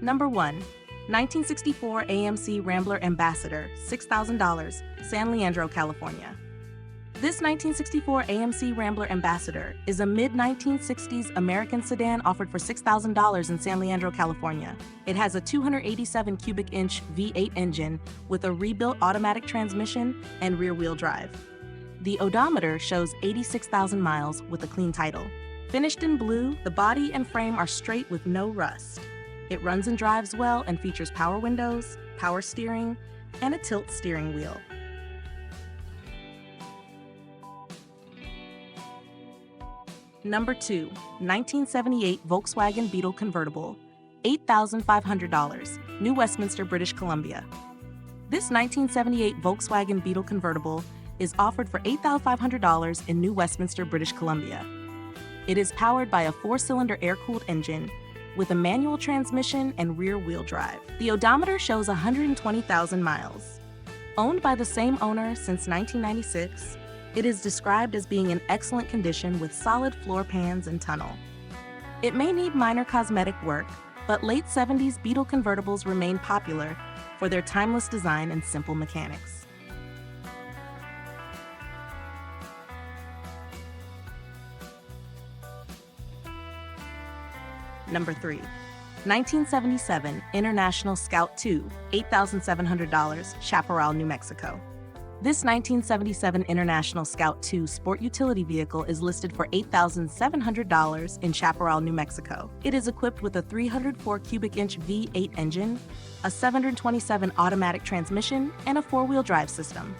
Number 1. 1964 AMC Rambler Ambassador, $6,000, San Leandro, California. This 1964 AMC Rambler Ambassador is a mid-1960s American sedan offered for $6,000 in San Leandro, California. It has a 287 cubic inch V8 engine with a rebuilt automatic transmission and rear-wheel drive. The odometer shows 86,000 miles with a clean title. Finished in blue, the body and frame are straight with no rust. It runs and drives well and features power windows, power steering, and a tilt steering wheel. Number 2. 1978 Volkswagen Beetle Convertible, $8,500, New Westminster, British Columbia. This 1978 Volkswagen Beetle Convertible is offered for $8,500 in New Westminster, British Columbia. It is powered by a 4-cylinder air-cooled engine with a manual transmission and rear-wheel drive. The odometer shows 120,000 miles. Owned by the same owner since 1996, it is described as being in excellent condition with solid floor pans and tunnel. It may need minor cosmetic work, but late 70s Beetle convertibles remain popular for their timeless design and simple mechanics. Number 3. 1977 International Scout II, $8,700, Chaparral, New Mexico. This 1977 International Scout II sport utility vehicle is listed for $8,700 in Chaparral, New Mexico. It is equipped with a 304 cubic inch V8 engine, a 727 automatic transmission, and a 4-wheel drive system.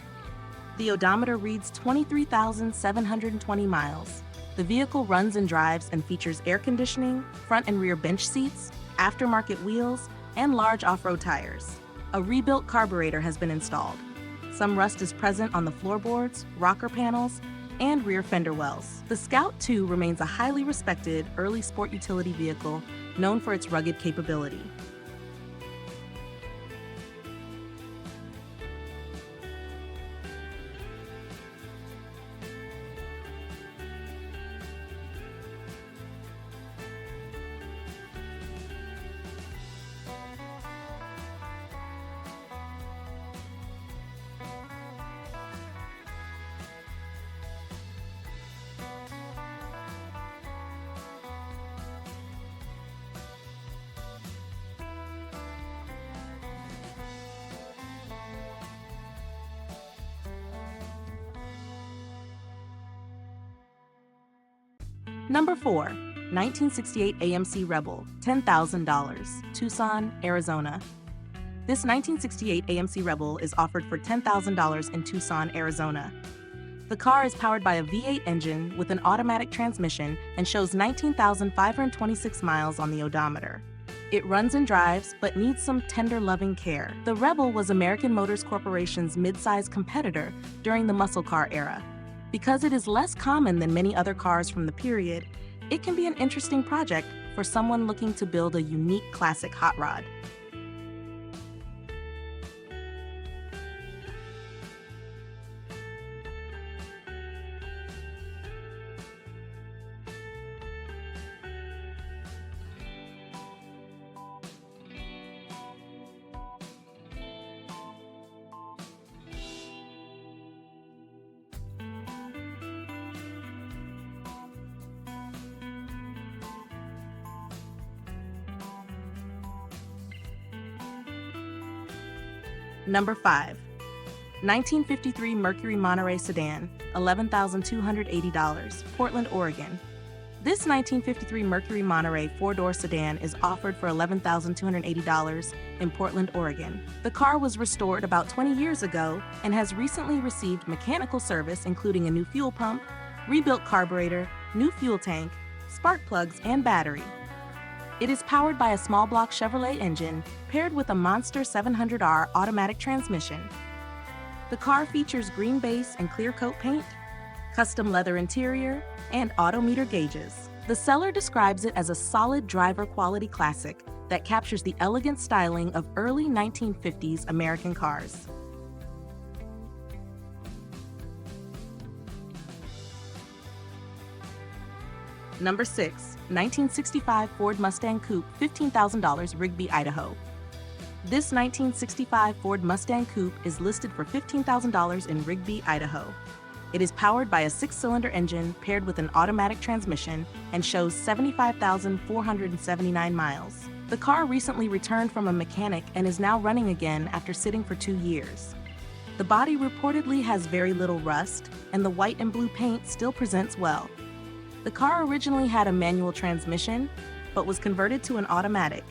The odometer reads 23,720 miles. The vehicle runs and drives and features air conditioning, front and rear bench seats, aftermarket wheels, and large off-road tires. A rebuilt carburetor has been installed. Some rust is present on the floorboards, rocker panels, and rear fender wells. The Scout II remains a highly respected early sport utility vehicle known for its rugged capability. Number 4. 1968 AMC Rebel, $10,000, Tucson, Arizona. This 1968 AMC Rebel is offered for $10,000 in Tucson, Arizona. The car is powered by a V8 engine with an automatic transmission and shows 19,526 miles on the odometer. It runs and drives, but needs some tender loving care. The Rebel was American Motors Corporation's mid-size competitor during the muscle car era. Because it is less common than many other cars from the period, it can be an interesting project for someone looking to build a unique classic hot rod. Number 5. 1953 Mercury Monterey sedan, $11,280, Portland, Oregon. This 1953 Mercury Monterey 4-door sedan is offered for $11,280 in Portland, Oregon. The car was restored about 20 years ago and has recently received mechanical service including a new fuel pump, rebuilt carburetor, new fuel tank, spark plugs, and battery. It is powered by a small block Chevrolet engine paired with a Monster 700R automatic transmission. The car features green base and clear coat paint, custom leather interior, and odometer gauges. The seller describes it as a solid driver quality classic that captures the elegant styling of early 1950s American cars. Number 6. 1965 Ford Mustang Coupe, $15,000, Rigby, Idaho. This 1965 Ford Mustang Coupe is listed for $15,000 in Rigby, Idaho. It is powered by a 6-cylinder engine paired with an automatic transmission and shows 75,479 miles. The car recently returned from a mechanic and is now running again after sitting for 2 years. The body reportedly has very little rust, and the white and blue paint still presents well. The car originally had a manual transmission, but was converted to an automatic,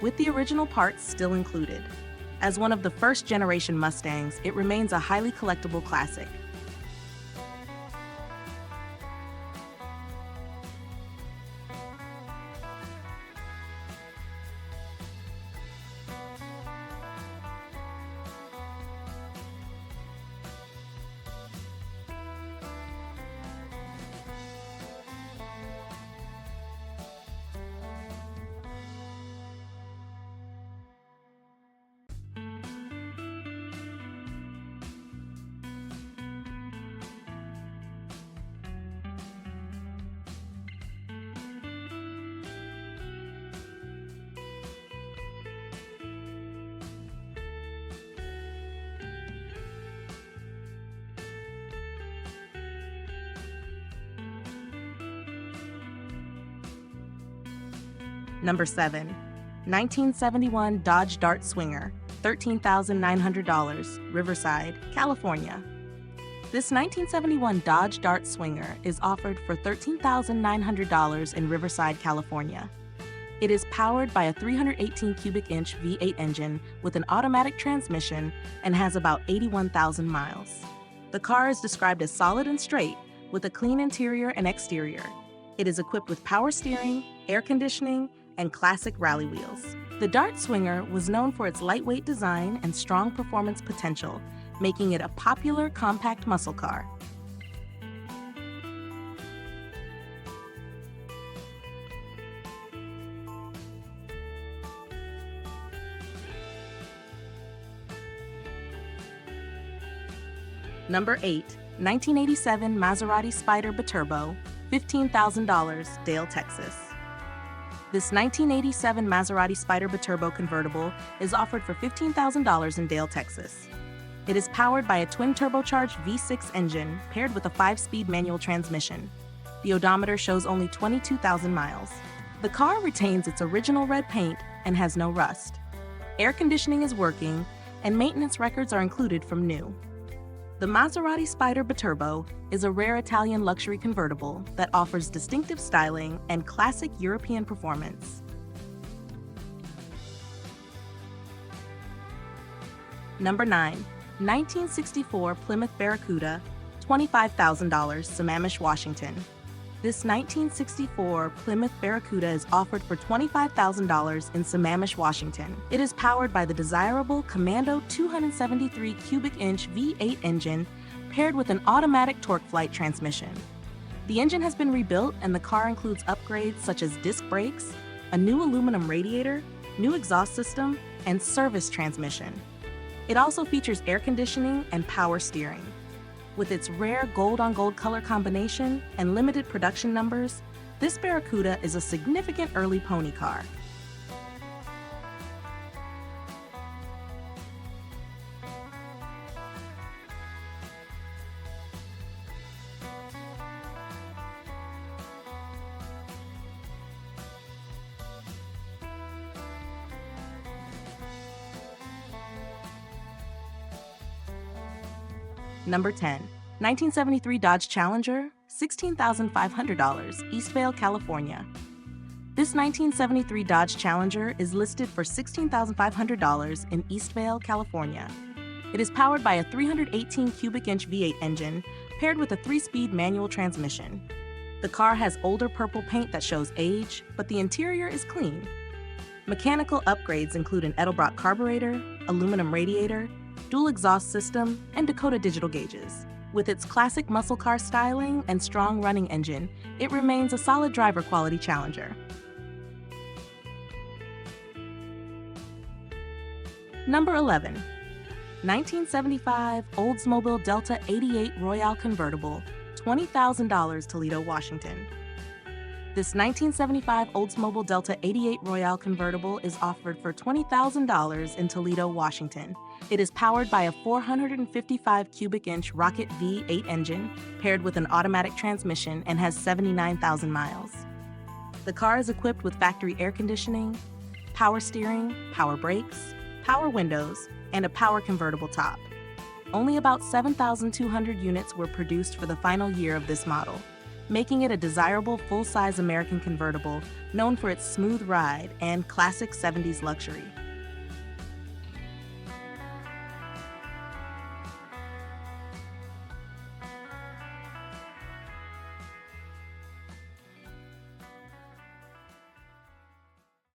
with the original parts still included. As one of the first-generation Mustangs, it remains a highly collectible classic. Number 7. 1971 Dodge Dart Swinger, $13,900, Riverside, California. This 1971 Dodge Dart Swinger is offered for $13,900 in Riverside, California. It is powered by a 318 cubic inch V8 engine with an automatic transmission and has about 81,000 miles. The car is described as solid and straight, with a clean interior and exterior. It is equipped with power steering, air conditioning, and classic rally wheels. The Dart Swinger was known for its lightweight design and strong performance potential, making it a popular compact muscle car. Number 8. 1987 Maserati Spyder Biturbo, $15,000, Dale, Texas. This 1987 Maserati Spyder Biturbo Convertible is offered for $15,000 in Dale, Texas. It is powered by a twin-turbocharged V6 engine paired with a 5-speed manual transmission. The odometer shows only 22,000 miles. The car retains its original red paint and has no rust. Air conditioning is working, and maintenance records are included from new. The Maserati Spyder Biturbo is a rare Italian luxury convertible that offers distinctive styling and classic European performance. Number 9. 1964 Plymouth Barracuda, $25,000, Sammamish, Washington. This 1964 Plymouth Barracuda is offered for $25,000 in Sammamish, Washington. It is powered by the desirable Commando 273 cubic inch V8 engine paired with an automatic torque flight transmission. The engine has been rebuilt and the car includes upgrades such as disc brakes, a new aluminum radiator, new exhaust system, and service transmission. It also features air conditioning and power steering. With its rare gold-on-gold color combination and limited production numbers, this Barracuda is a significant early pony car. Number 10. 1973 Dodge Challenger, $16,500, EastVale, California. This 1973 Dodge Challenger is listed for $16,500 in EastVale, California. It is powered by a 318 cubic inch V8 engine paired with a 3-speed manual transmission. The car has older purple paint that shows age, but the interior is clean. Mechanical upgrades include an Edelbrock carburetor, aluminum radiator, dual exhaust system, and Dakota digital gauges. With its classic muscle car styling and strong running engine, it remains a solid driver quality Challenger. Number 11. 1975 Oldsmobile Delta 88 Royale Convertible, $20,000, Toledo, Washington. This 1975 Oldsmobile Delta 88 Royale convertible is offered for $20,000 in Toledo, Washington. It is powered by a 455 cubic inch Rocket V8 engine paired with an automatic transmission and has 79,000 miles. The car is equipped with factory air conditioning, power steering, power brakes, power windows, and a power convertible top. Only about 7,200 units were produced for the final year of this model, making it a desirable full-size American convertible known for its smooth ride and classic 70s luxury.